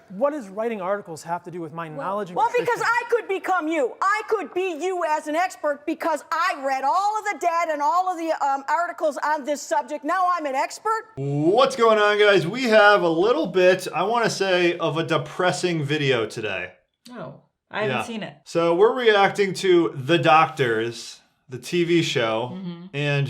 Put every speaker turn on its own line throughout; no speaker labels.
What does writing articles have to do with my knowledge of
Well,
nutrition?
because I could become you. I could be you as an expert because I read all of the data and all of the articles on this subject. Now I'm an expert.
What's going on, guys? We have a little bit, I want to say, of a depressing video today.
Oh, I haven't seen it.
So we're reacting to The Doctors, the TV show. And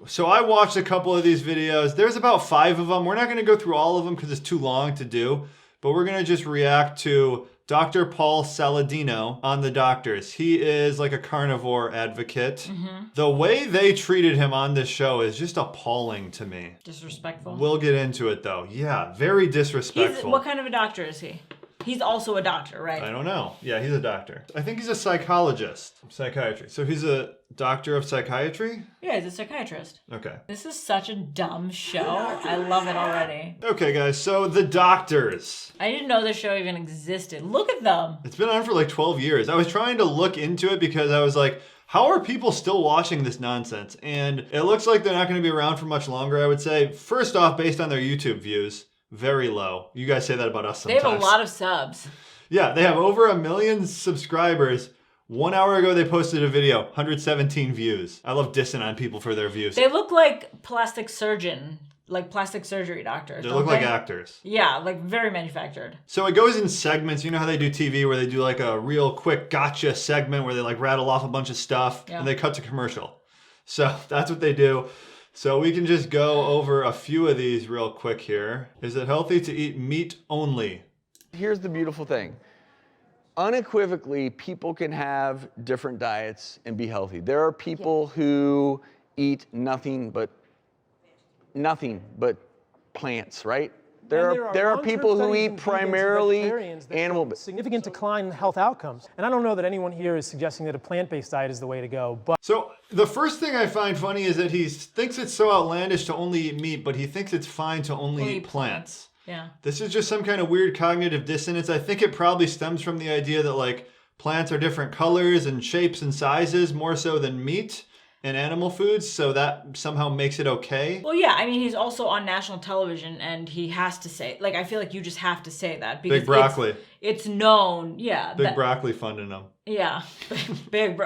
so I watched a couple of these videos. There's about 5 of them. We're not going to go through all of them because it's too long to do. But we're going to just react to Dr. Paul Saladino on The Doctors. He is like a carnivore advocate. The way they treated him on this show is just appalling to me.
Disrespectful.
We'll get into it though. Yeah, very disrespectful.
What kind of a doctor is he? He's also a doctor, right?
I don't know. Yeah, he's a doctor. I think he's a psychologist. Psychiatry. So he's a doctor of psychiatry?
Yeah, he's a psychiatrist.
Okay.
This is such a dumb show. I love it already.
Okay, guys. So The Doctors.
I didn't know this show even existed. Look at them.
It's been on for like 12 years. I was trying to look into it because I was like, how are people still watching this nonsense? And it looks like they're not going to be around for much longer, I would say. First off, based on their YouTube views, very low. You guys say that about us sometimes.
They have a lot of subs.
Yeah, they have over 1 million subscribers. 1 hour ago, they posted a video, 117 views. I love dissing on people for their views.
They look like plastic surgeon, like plastic surgery doctors.
They look like actors.
Yeah, like very manufactured.
So it goes in segments. You know how they do TV where they do like a real quick gotcha segment where they like rattle off a bunch of stuff and they cut to commercial. So that's what they do. So we can just go over a few of these real quick here. Is it healthy to eat meat only?
Here's the beautiful thing. Unequivocally, people can have different diets and be healthy. There are people who eat nothing but plants, right? There are people who eat primarily animal.
Significant decline in health outcomes. And I don't know that anyone here is suggesting that a plant-based diet is the way to go. But
so the first thing I find funny is that he thinks it's so outlandish to only eat meat, but he thinks it's fine to only eat plants.
Yeah.
This is just some kind of weird cognitive dissonance. I think it probably stems from the idea that like plants are different colors and shapes and sizes more so than meat and animal foods, so that somehow makes it okay.
Well, yeah, I mean, he's also on national television and he has to say, like, I feel like you just have to say that because
Big broccoli.
It's known, yeah.
Big broccoli funding him.
Yeah,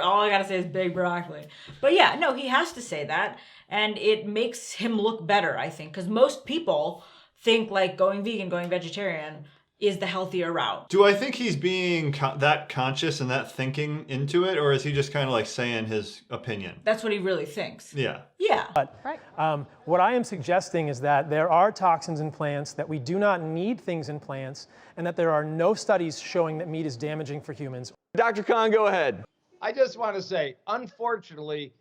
all I gotta say is big broccoli. But yeah, no, he has to say that and it makes him look better, I think, because most people think like going vegan, going vegetarian is the healthier route.
Do I think he's being that conscious and that thinking into it, or is he just kind of like saying his opinion?
That's what he really thinks.
Yeah.
Yeah.
But what I am suggesting is that there are toxins in plants, that we do not need things in plants, and that there are no studies showing that meat is damaging for humans.
Dr. Khan, go ahead.
I just want to say, unfortunately,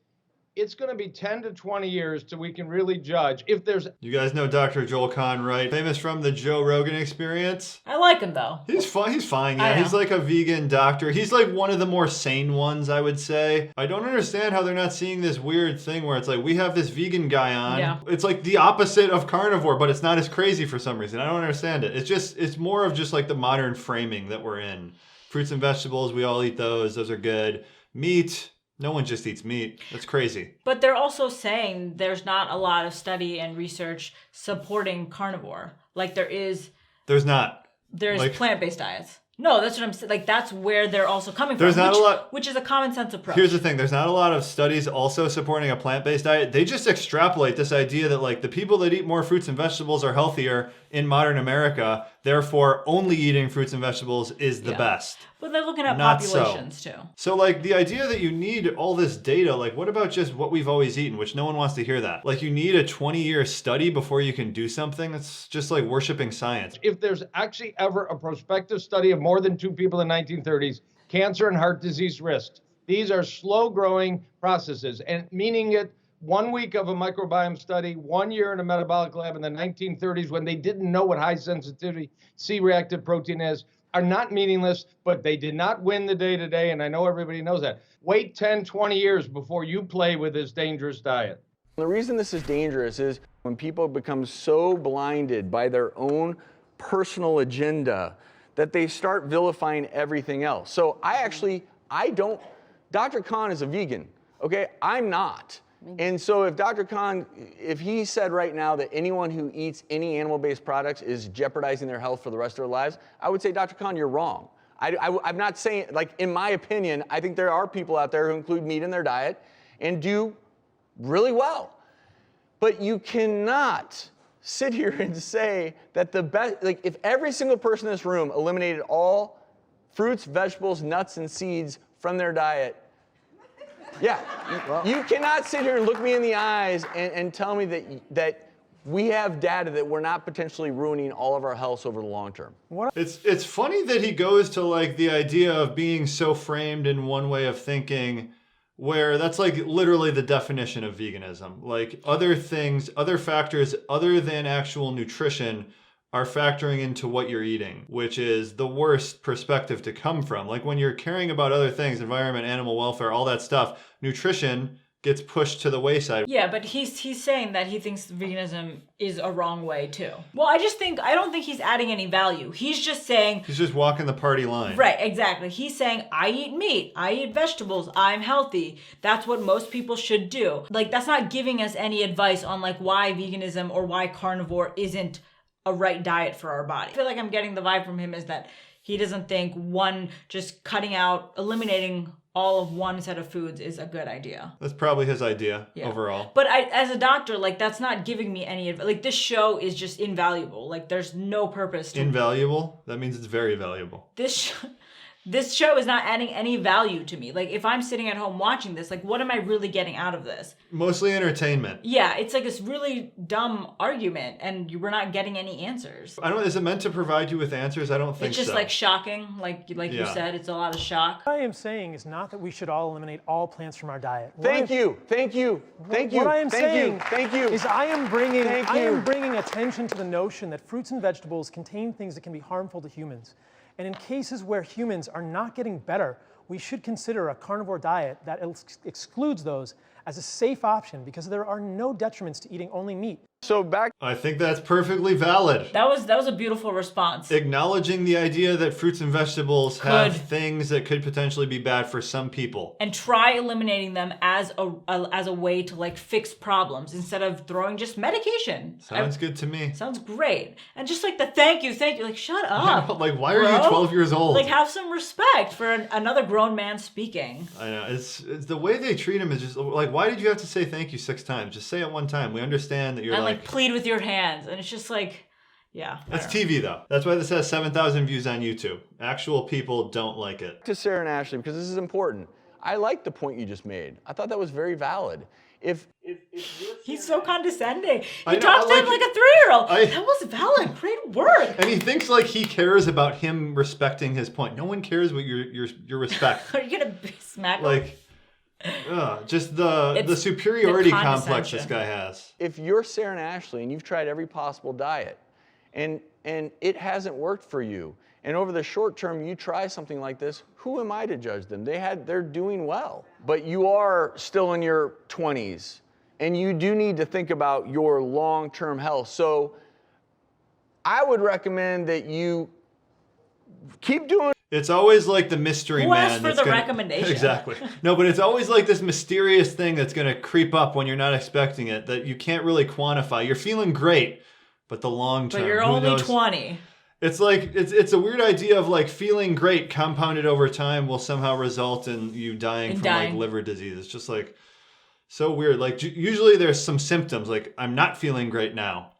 it's going to be 10 to 20 years till we can really judge if there's...
You guys know Dr. Joel Kahn, right? Famous from the Joe Rogan Experience.
I like him though.
He's fine. He's fine. Yeah, he's like a vegan doctor. He's like one of the more sane ones, I would say. I don't understand how they're not seeing this weird thing where it's like we have this vegan guy on.
Yeah.
It's like the opposite of carnivore, but it's not as crazy for some reason. I don't understand it. It's more of just like the modern framing that we're in. Fruits and vegetables, we all eat those. Those are good. Meat. No one just eats meat. That's crazy.
But they're also saying there's not a lot of study and research supporting carnivore. Like there's
not.
There's
like,
plant-based diets. No, that's what I'm saying. Like that's where they're also coming from.
There's not a lot.
Which is a common sense approach.
Here's the thing. There's not a lot of studies also supporting a plant-based diet. They just extrapolate this idea that like the people that eat more fruits and vegetables are healthier in modern America. Therefore, only eating fruits and vegetables is the best.
But they're looking at
Not
populations too.
So like the idea that you need all this data, like what about just what we've always eaten, which no one wants to hear that. Like you need a 20-year study before you can do something. It's just like worshiping science.
If there's actually ever a prospective study of more than 2 people in the 1930s, cancer and heart disease risks. These are slow-growing processes, and meaning it 1 week of a microbiome study, 1 year in a metabolic lab in the 1930s when they didn't know what high-sensitivity C-reactive protein is, are not meaningless, but they did not win the day today, and I know everybody knows that. Wait 10, 20 years before you play with this dangerous diet.
The reason this is dangerous is when people become so blinded by their own personal agenda that they start vilifying everything else. So Dr. Khan is a vegan, okay? I'm not. And so if Dr. Khan, if he said right now that anyone who eats any animal-based products is jeopardizing their health for the rest of their lives, I would say, Dr. Khan, you're wrong. I'm not saying, like, in my opinion, I think there are people out there who include meat in their diet and do really well. But you cannot sit here and say that the best, like, if every single person in this room eliminated all fruits, vegetables, nuts, and seeds from their diet, yeah, you cannot sit here and look me in the eyes and tell me that we have data that we're not potentially ruining all of our health over the long term.
It's funny that he goes to like the idea of being so framed in one way of thinking, where that's like literally the definition of veganism. Like other things, other factors other than actual nutrition are factoring into what you're eating, which is the worst perspective to come from. Like when you're caring about other things, environment, animal welfare, all that stuff, nutrition gets pushed to the wayside.
Yeah, but he's saying that he thinks veganism is a wrong way too. Well, I don't think he's adding any value. He's just saying...
He's just walking the party line.
Right, exactly. He's saying, I eat meat, I eat vegetables, I'm healthy. That's what most people should do. Like, that's not giving us any advice on like why veganism or why carnivore isn't a right diet for our body. I feel like I'm getting the vibe from him is that he doesn't think just cutting out, eliminating all of one set of foods is a good idea.
That's probably his idea overall.
But as a doctor, like that's not giving me any advice. Like this show is just invaluable. Like there's no purpose to
Invaluable? That means it's very valuable.
This show is not adding any value to me. Like if I'm sitting at home watching this, like what am I really getting out of this?
Mostly entertainment.
Yeah, it's like this really dumb argument and we're not getting any answers.
Is it meant to provide you with answers? I don't think so.
It's just like shocking, like you said, it's a lot of shock.
What I am saying is not that we should all eliminate all plants from our diet.
Thank you.
What I am saying is I am bringing attention to the notion that fruits and vegetables contain things that can be harmful to humans. And in cases where humans are not getting better, we should consider a carnivore diet that excludes those as a safe option because there are no detriments to eating only meat.
So
I think that's perfectly valid.
That was a beautiful response.
Acknowledging the idea that fruits and vegetables have things that could potentially be bad for some people.
And try eliminating them as a way to like fix problems instead of throwing just medication.
Sounds good to me.
Sounds great. And just like the thank you, like shut up.
Like why are you 12 years old?
Like have some respect for another grown man speaking.
I know, it's the way they treat him is just like, why did you have to say thank you 6 times? Just say it one time. We understand that you're
and like plead with your hands, and it's just like, yeah.
That's TV though. That's why this has 7,000 views on YouTube. Actual people don't like it.
to Sarah and Ashley, because this is important. I like the point you just made. I thought that was very valid. If
He's so condescending.
I
He
know,
talks to him like a 3-year-old. That was valid. Great work.
And he thinks like he cares about him respecting his point. No one cares what your respect.
Are you gonna smack him?
Like, just the superiority complex this guy has.
if you're Sarah and Ashley and you've tried every possible diet and it hasn't worked for you, and over the short term you try something like this, who am I to judge them? They're doing well. But you are still in your 20s and you do need to think about your long-term health. So I would recommend that you keep doing.
It's always like the mystery
Who
man.
asked for the recommendation?
Exactly. No, but it's always like this mysterious thing that's going to creep up when you're not expecting it that you can't really quantify. You're feeling great, but the long term.
But you're
who
only
knows?
20.
It's like it's a weird idea of like feeling great compounded over time will somehow result in you dying from like liver disease. It's just like so weird. Like usually there's some symptoms like I'm not feeling great now.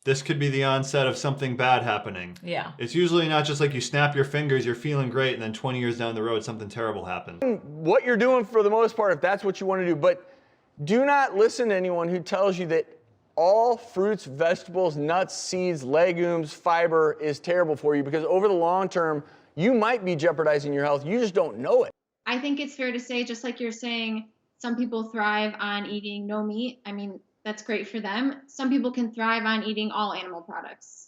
This could be the onset of something bad happening.
Yeah.
It's usually not just like you snap your fingers, you're feeling great, and then 20 years down the road, something terrible happens.
What you're doing for the most part, if that's what you want to do, but do not listen to anyone who tells you that all fruits, vegetables, nuts, seeds, legumes, fiber is terrible for you, because over the long term, you might be jeopardizing your health. You just don't know it.
I think it's fair to say, just like you're saying, some people thrive on eating no meat. I mean, that's great for them. Some people can thrive on eating all animal products.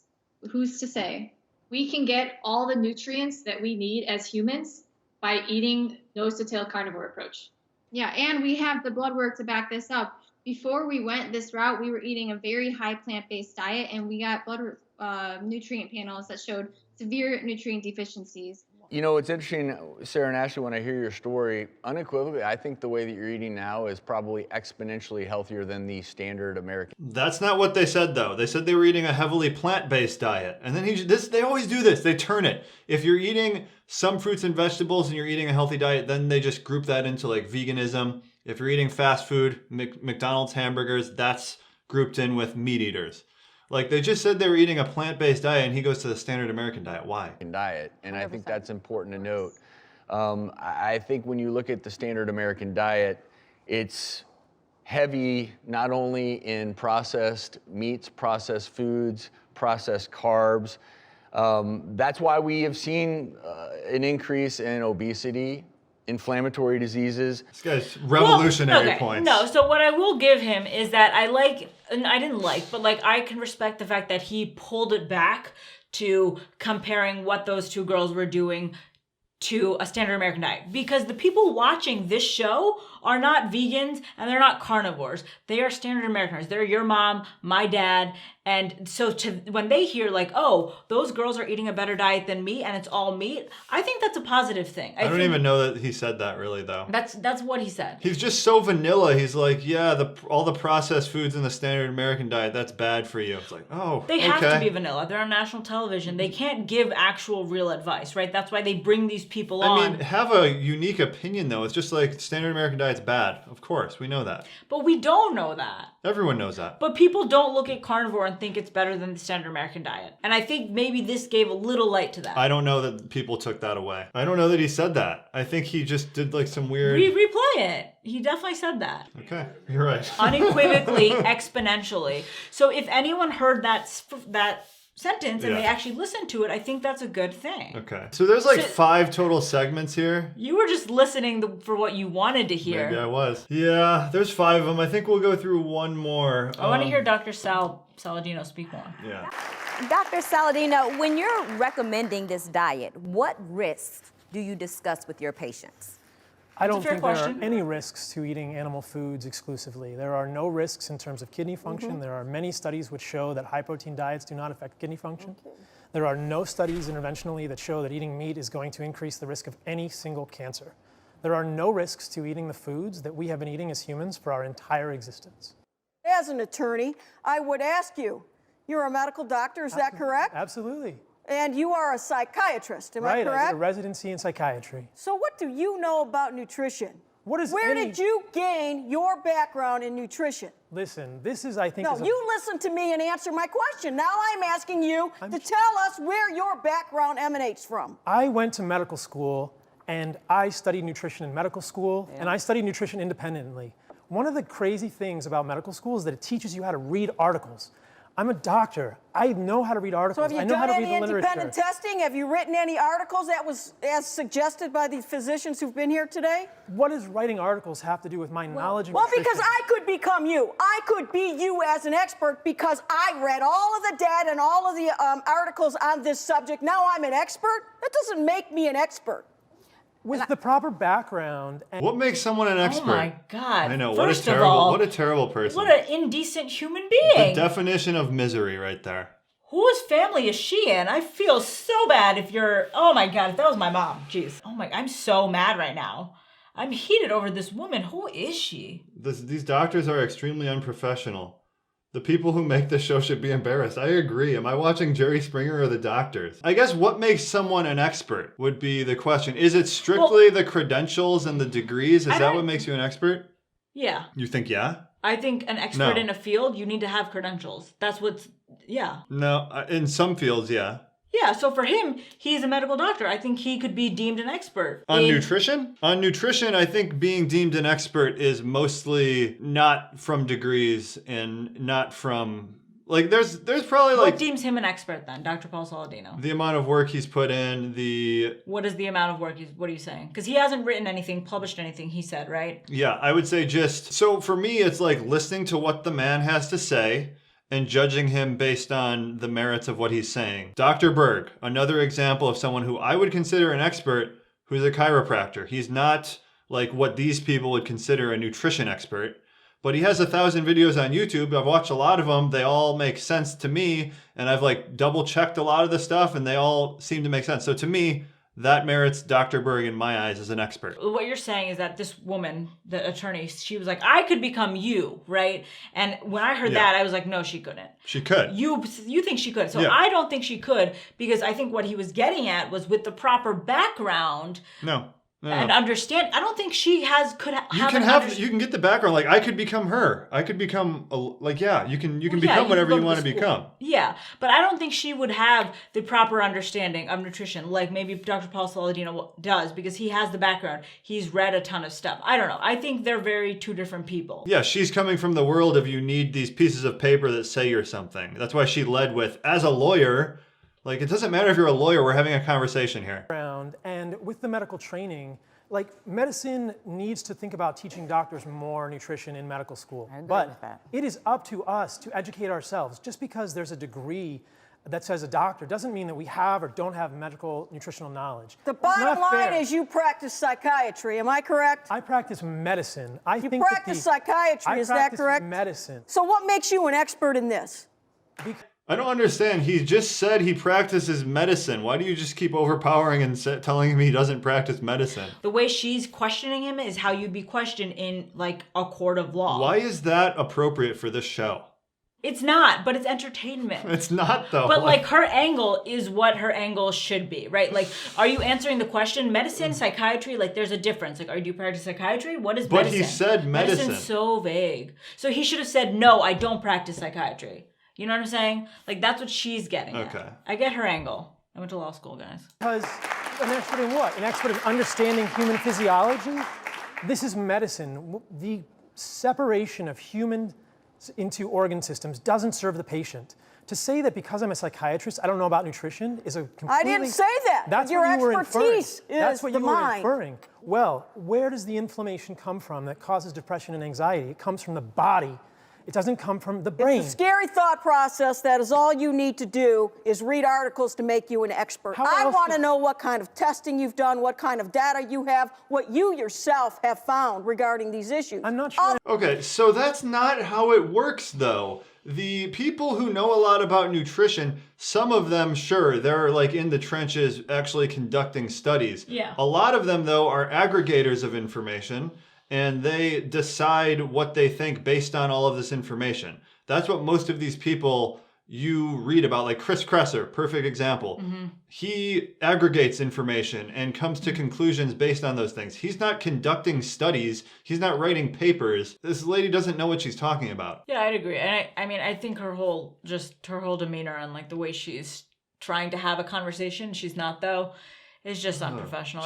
Who's to say?
We can get all the nutrients that we need as humans by eating nose-to-tail carnivore approach.
Yeah, and we have the blood work to back this up. Before we went this route, we were eating a very high plant-based diet, and we got blood nutrient panels that showed severe nutrient deficiencies.
You know, it's interesting, Sarah and Ashley, when I hear your story, unequivocally, I think the way that you're eating now is probably exponentially healthier than the standard American.
That's not what they said, though. They said they were eating a heavily plant-based diet. And then they always do this. They turn it. If you're eating some fruits and vegetables and you're eating a healthy diet, then they just group that into like veganism. If you're eating fast food, McDonald's hamburgers, that's grouped in with meat eaters. Like, they just said they were eating a plant-based diet, and he goes to the standard American diet. Why?
Diet, and I think that's important to note. I think when you look at the standard American diet, it's heavy not only in processed meats, processed foods, processed carbs. That's why we have seen an increase in obesity, inflammatory diseases.
This guy's revolutionary points.
No, so what I will give him is that I can respect the fact that he pulled it back to comparing what those two girls were doing to a standard American diet. Because the people watching this show are not vegans and they're not carnivores. They are standard Americaners. They're your mom, my dad. And so when they hear like, oh, those girls are eating a better diet than me and it's all meat, I think that's a positive thing.
I don't even know that he said that really, though.
That's what he said.
He's just so vanilla. He's like, yeah, all the processed foods in the standard American diet, that's bad for you. It's like, oh,
They have to be vanilla. They're on national television. They can't give actual real advice, right? That's why they bring these people on.
I mean, have a unique opinion, though. It's just like standard American diet's bad. Of course, we know that.
But we don't know that.
Everyone knows that.
But people don't look at carnivore and think it's better than the standard American diet. And I think maybe this gave a little light to that.
I don't know that people took that away. I don't know that he said that. I think he just did like some weird...
Replay it. He definitely said that.
Okay, you're right.
Unequivocally, exponentially. So if anyone heard that sentence and they actually listened to it, I think that's a good thing.
Okay. So there's like 5 total segments here.
You were just listening for what you wanted to hear.
Maybe I was. Yeah, there's 5 of them. I think we'll go through one more.
I want to hear Dr. Saladino speak more.
Yeah.
Dr. Saladino, when you're recommending this diet, what risks do you discuss with your patients?
I don't think there are any risks to eating animal foods exclusively. There are no risks in terms of kidney function. There are many studies which show that high-protein diets do not affect kidney function. There are no studies interventionally that show that eating meat is going to increase the risk of any single cancer. There are no risks to eating the foods that we have been eating as humans for our entire existence.
As an attorney, I would ask you, you're a medical doctor, is that correct?
Absolutely.
And you are a psychiatrist, am I correct?
Right, I did a residency in psychiatry.
So what do you know about nutrition?
Where
did you gain your background in nutrition?
Listen, this is, I think...
No, you listen to me and answer my question. Now I'm asking you to tell us where your background emanates from.
I went to medical school, and I studied nutrition in medical school, and I studied nutrition independently. One of the crazy things about medical school is that it teaches you how to read articles. I'm a doctor. I know how to read articles.
So have you
I know how
done
to read
any
the literature.
independent testing? Have you written any articles that was as suggested by the physicians who've been here today?
What does writing articles have to do with my knowledge of
Well,
nutrition?
because I could become you. I could be you as an expert because I read all of the data and all of the articles on this subject. Now I'm an expert. That doesn't make me an expert.
With the proper background. And
what makes someone an expert?
Oh my God.
I know.
First
what a terrible person.
What an indecent human being.
The definition of misery right there.
Whose family is she in? I feel so bad if you're, oh my God, if that was my mom, jeez. Oh my, I'm so mad right now. I'm heated over this woman. Who is she?
These doctors are extremely unprofessional. The people who make this show should be embarrassed. I agree. Am I watching Jerry Springer or the doctors? I guess what makes someone an expert would be the question. Is it strictly the credentials and the degrees? Is that what makes you an expert?
Yeah.
You think yeah?
I think an expert in a field, you need to have credentials. That's what's, yeah.
No, in some fields, yeah.
Yeah, so for him, he's a medical doctor. I think he could be deemed an expert.
On nutrition? On nutrition, I think being deemed an expert is mostly not from degrees and not from... Like, there's probably like...
What deems him an expert then, Dr. Paul Saladino?
The amount of work he's put in,
What is the amount of work? What are you saying? Because he hasn't written anything, published anything, he said, right?
Yeah, I would say just... So for me, it's like listening to what the man has to say and judging him based on the merits of what he's saying. Dr. Berg, another example of someone who I would consider an expert, who's a chiropractor. He's not like what these people would consider a nutrition expert, but he has 1,000 videos on YouTube. I've watched a lot of them. They all make sense to me, and I've like double checked a lot of the stuff, and they all seem to make sense. So to me, that merits Dr. Berg in my eyes as an expert.
What you're saying is that this woman, the attorney, she was like, I could become you, right? And when I heard that, I was like, no, she couldn't.
She could.
You think she could. So I don't think she could, because I think what he was getting at was with the proper background.
No.
And understand. I don't think she
You can get the background. Like, I could become her. I could become you can become whatever you want to become.
Yeah, but I don't think she would have the proper understanding of nutrition like maybe Dr. Paul Saladino does, because he has the background. He's read a ton of stuff. I don't know. I think they're very two different people.
Yeah, she's coming from the world of you need these pieces of paper that say you're something. That's why she led with, as a lawyer. Like, it doesn't matter if you're a lawyer, we're having a conversation here.
And with the medical training, like, medicine needs to think about teaching doctors more nutrition in medical school.
I agree with that.
It is up to us to educate ourselves. Just because there's a degree that says a doctor doesn't mean that we have or don't have medical nutritional knowledge.
The bottom line is you practice psychiatry, am I correct?
I practice medicine.
You practice psychiatry, is that correct?
I practice medicine.
So what makes you an expert in this?
I don't understand. He just said he practices medicine. Why do you just keep overpowering and telling him he doesn't practice medicine?
The way she's questioning him is how you'd be questioned in, like, a court of law.
Why is that appropriate for this show?
It's not, but it's entertainment.
It's not, though.
But, like, her angle is what her angle should be, right? Like, are you answering the question? Medicine, psychiatry, like, there's a difference. Like, do you practice psychiatry? What is medicine?
But he said medicine.
Medicine's so vague. So he should have said, no, I don't practice psychiatry. You know what I'm saying? Like, that's what she's getting at. I get her angle. I went to law school, guys.
Because an expert in what? An expert in understanding human physiology? This is medicine. The separation of human into organ systems doesn't serve the patient. To say that because I'm a psychiatrist, I don't know about nutrition is a completely...
I didn't say that.
That's
Your
what you were inferring.
expertise is
That's what
the
you were
mind.
inferring. Well, where does the inflammation come from that causes depression and anxiety? It comes from the body. It doesn't come from the brain.
It's a scary thought process that is all you need to do is read articles to make you an expert. I want to know what kind of testing you've done, what kind of data you have, what you yourself have found regarding these issues.
I'm not sure.
Okay, so that's not how it works, though. The people who know a lot about nutrition, some of them, sure, they're like in the trenches actually conducting studies.
Yeah.
A lot of them, though, are aggregators of information, and they decide what they think based on all of this information. That's what most of these people you read about, like Chris Kresser, perfect example.
Mm-hmm.
He aggregates information and comes to conclusions based on those things. He's not conducting studies. He's not writing papers. This lady doesn't know what she's talking about.
Yeah, I'd agree. And I mean, I think her whole demeanor and like the way she's trying to have a conversation, she's not though, is just unprofessional.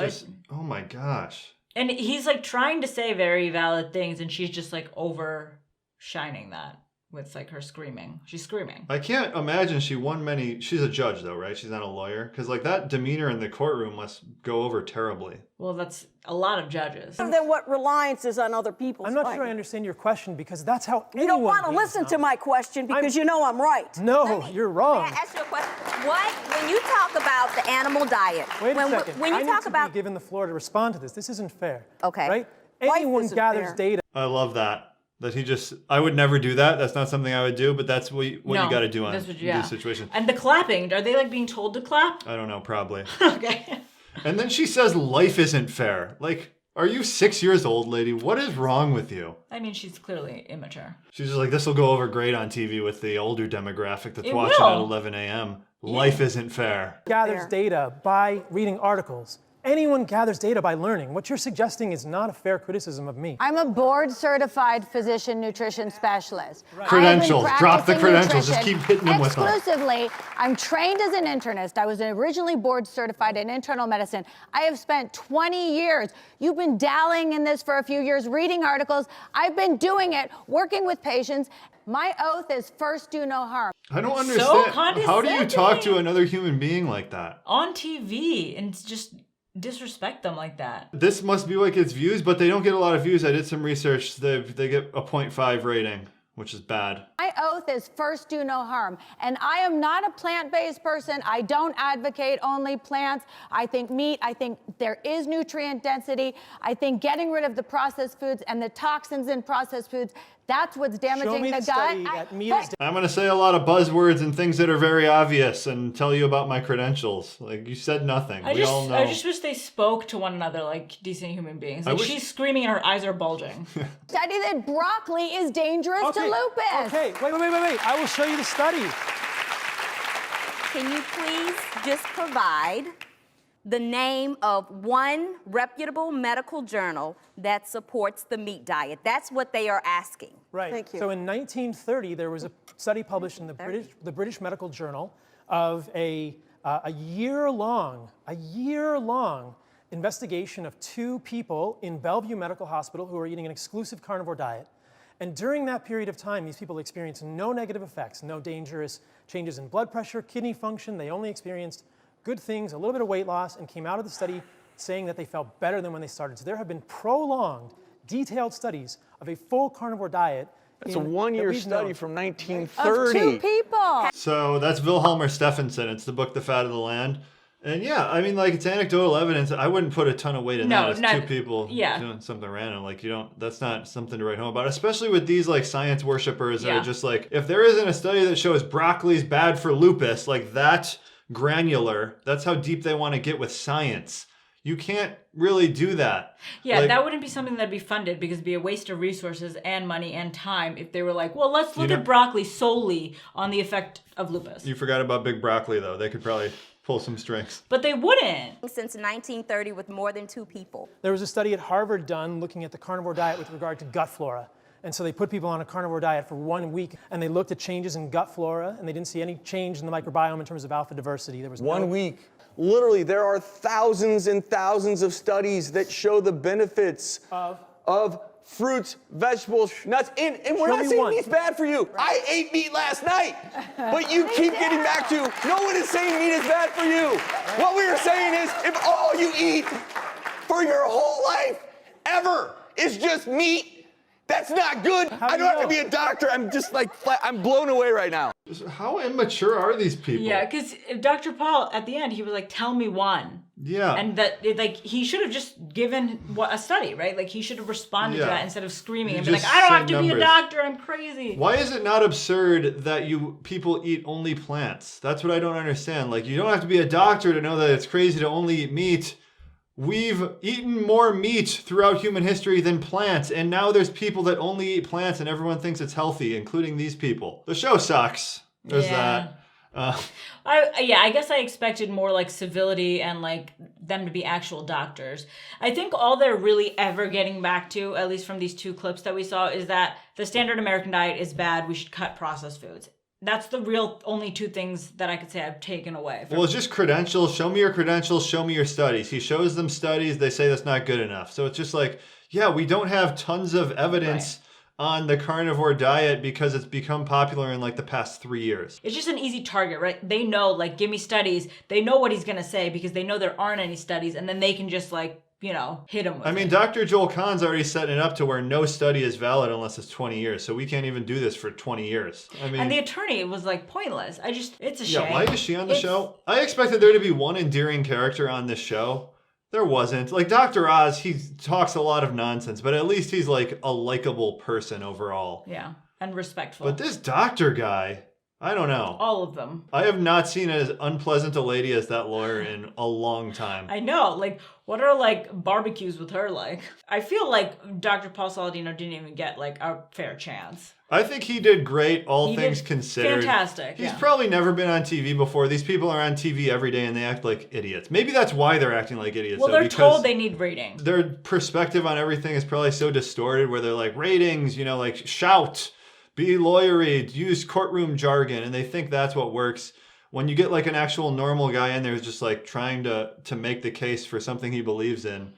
Oh my gosh.
And he's like trying to say very valid things, and she's just like overshining that with like her screaming. She's screaming.
I can't imagine she won many. She's a judge though, right? She's not a lawyer. Because like that demeanor in the courtroom must go over terribly.
Well, that's a lot of judges.
And then what reliance is on other people's
I'm not sure I understand your question, because that's how
You don't want to listen to my question because you know I'm right.
No, you're wrong.
May I ask you a question? When you talk about the animal diet,
Wait a second.
when you
I
talk
need
about
to be given the floor to respond to this. This isn't fair.
Okay.
Right?
Life
Anyone
isn't
gathers
fair.
data.
I love that. That he just, I would never do that. That's not something I would do, but that's what you got to do on these situations.
And the clapping, are they like being told to clap?
I don't know, probably.
Okay.
And then she says life isn't fair. Like, are you 6 years old, lady? What is wrong with you?
I mean, she's clearly immature.
She's just like, this will go over great on TV with the older demographic that's
It
watching
will.
at 11 a.m. Life isn't fair.
Gathers data by reading articles. Anyone gathers data by learning. What you're suggesting is not a fair criticism of me.
I'm a board-certified physician nutrition specialist.
Credentials. Drop the credentials. Just keep hitting them with them.
Exclusively, I'm trained as an internist. I was originally board-certified in internal medicine. I have spent 20 years. You've been dallying in this for a few years, reading articles. I've been doing it, working with patients. My oath is first do no harm.
I don't understand.
condescending.
How do you talk to another human being like that?
On TV and just disrespect them like that.
This must be what gets views, but they don't get a lot of views. I did some research. They get a 0.5 rating, which is bad.
My oath is first do no harm. And I am not a plant-based person. I don't advocate only plants. I think meat, I think there is nutrient density. I think getting rid of the processed foods and the toxins in processed foods, That's what's damaging
Show me
the
the
gut.
study that meat is
I'm going to say a lot of buzzwords and things that are very obvious and tell you about my credentials. Like, you said nothing. We all know.
I just wish they spoke to one another like decent human beings. Like, she's screaming and her eyes are bulging.
Study that broccoli is dangerous to lupus.
Okay, wait. I will show you the study.
Can you please just provide the name of one reputable medical journal that supports the meat diet? That's what they are asking.
Right.
Thank you.
So in 1930, there was a study published in the British Medical Journal of a year-long investigation of 2 people in Bellevue Medical Hospital who were eating an exclusive carnivore diet. And during that period of time, these people experienced no negative effects, no dangerous changes in blood pressure, kidney function. They only experienced good things, a little bit of weight loss, and came out of the study saying that they felt better than when they started. So there have been prolonged, detailed studies of a full carnivore diet.
It's a one-year study from 1930.
Of 2 people.
So that's Wilhelmer Stephenson. It's the book, The Fat of the Land. And yeah, I mean, like, it's anecdotal evidence. I wouldn't put a ton of weight in that. It's 2 people doing something random. Like, that's not something to write home about, especially with these, like, science worshipers that are just like, if there isn't a study that shows broccoli's bad for lupus, like, that granular, that's how deep they want to get with science. You can't really do that.
Yeah, that wouldn't be something that'd be funded because it'd be a waste of resources and money and time if they were like, well, let's look at broccoli solely on the effect of lupus.
You forgot about big broccoli, though. They could probably pull some strings.
But they wouldn't.
Since 1930 with more than 2 people.
There was a study at Harvard done looking at the carnivore diet with regard to gut flora. And so they put people on a carnivore diet for 1 week, and they looked at changes in gut flora, and they didn't see any change in the microbiome in terms of alpha diversity. There was
1 week. Literally, there are thousands and thousands of studies that show the benefits of fruits, vegetables, nuts, and we're not saying meat's bad for you. I ate meat last night, but you keep getting back to, no one is saying meat is bad for you. What we are saying is, if all you eat for your whole life, ever, is just meat, that's not good. I don't have to be a doctor. I'm just like, I'm blown away right now.
How immature are these people?
Yeah, because Dr. Paul, at the end, he was like, tell me one.
Yeah.
And that, like, he should have just given a study, right? Like, he should have responded to that instead of screaming and be like, I don't have to be a doctor, I'm crazy.
Why is it not absurd that people eat only plants? That's what I don't understand. Like, you don't have to be a doctor to know that it's crazy to only eat meat. We've eaten more meat throughout human history than plants, and now there's people that only eat plants and everyone thinks it's healthy, including these people. The show sucks. There's that.
I guess I expected more like civility and like them to be actual doctors. I think all they're really ever getting back to, at least from these 2 clips that we saw, is that the standard American diet is bad. We should cut processed foods. That's the real only 2 things that I could say I've taken away.
Well, it's just credentials. Show me your credentials. Show me your studies. He shows them studies. They say that's not good enough. So it's just like, yeah, we don't have tons of evidence on the carnivore diet because it's become popular in like the past 3 years.
It's just an easy target, right? They know, like, give me studies. They know what he's going to say because they know there aren't any studies, and then they can just like, hit him with it.
I mean, Dr. Joel Kahn's already setting it up to where no study is valid unless it's 20 years. So we can't even do this for 20 years. I mean,
and the attorney was like pointless. It's a shame.
Yeah, why is she on the show? I expected there to be one endearing character on this show. There wasn't. Like, Dr. Oz, he talks a lot of nonsense, but at least he's like a likable person overall.
Yeah, and respectful.
But this doctor guy, I don't know.
All of them.
I have not seen as unpleasant a lady as that lawyer in a long time.
I know. Like, what are like barbecues with her like? I feel like Dr. Paul Saladino didn't even get like a fair chance.
I think he did great, all things considered.
Fantastic.
He's probably never been on TV before. These people are on TV every day and they act like idiots. Maybe that's why they're acting like idiots.
Well, they're told they need ratings.
Their perspective on everything is probably so distorted where they're like, ratings, like shout, be lawyery, use courtroom jargon, and they think that's what works. When you get like an actual normal guy in there who's just like trying to make the case for something he believes in,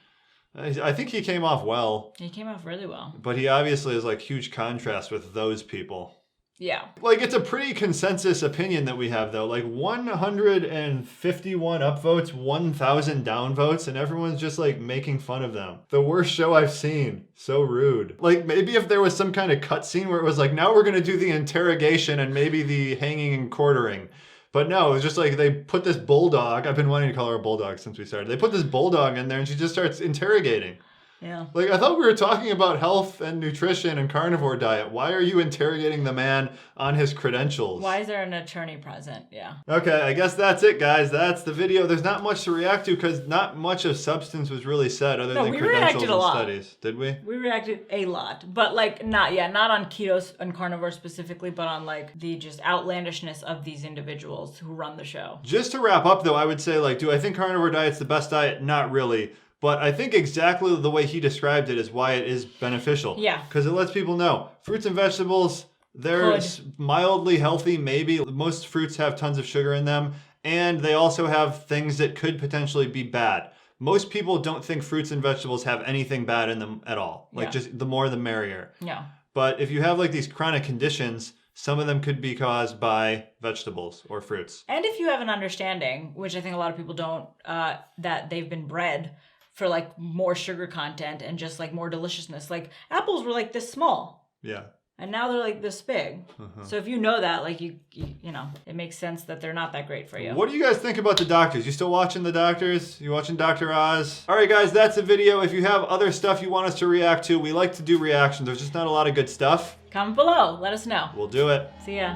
I think he came off well.
He came off really well.
But he obviously is like huge contrast with those people.
Yeah.
Like, it's a pretty consensus opinion that we have, though. Like, 151 upvotes, 1,000 downvotes, and everyone's just, like, making fun of them. The worst show I've seen. So rude. Like, maybe if there was some kind of cutscene where it was like, now we're going to do the interrogation and maybe the hanging and quartering. But no, it was just like they put this bulldog. I've been wanting to call her a bulldog since we started. They put this bulldog in there and she just starts interrogating.
Yeah.
Like, I thought we were talking about health and nutrition and carnivore diet. Why are you interrogating the man on his credentials?
Why is there an attorney present? Yeah.
Okay, I guess that's it, guys. That's the video. There's not much to react to because not much of substance was really said other than
we
credentials
reacted a
and
lot.
studies. Did we?
We reacted a lot, but like not on keto and carnivore specifically, but on like the just outlandishness of these individuals who run the show.
Just to wrap up though, I would say like, do I think carnivore diet's the best diet? Not really. But I think exactly the way he described it is why it is beneficial.
Yeah.
Because it lets people know fruits and vegetables, they're mildly healthy, maybe. Most fruits have tons of sugar in them, and they also have things that could potentially be bad. Most people don't think fruits and vegetables have anything bad in them at all. Like just the more the merrier.
Yeah.
But if you have like these chronic conditions, some of them could be caused by vegetables or fruits.
And if you have an understanding, which I think a lot of people don't, that they've been bred for like more sugar content and just like more deliciousness. Like apples were like this small.
Yeah.
And now they're like this big. So if you know that, like you know, it makes sense that they're not that great for you.
What do you guys think about the doctors? You still watching the doctors? You watching Dr. Oz? All right, guys, that's the video. If you have other stuff you want us to react to, we like to do reactions. There's just not a lot of good stuff.
Comment below. Let us know.
We'll do it.
See ya.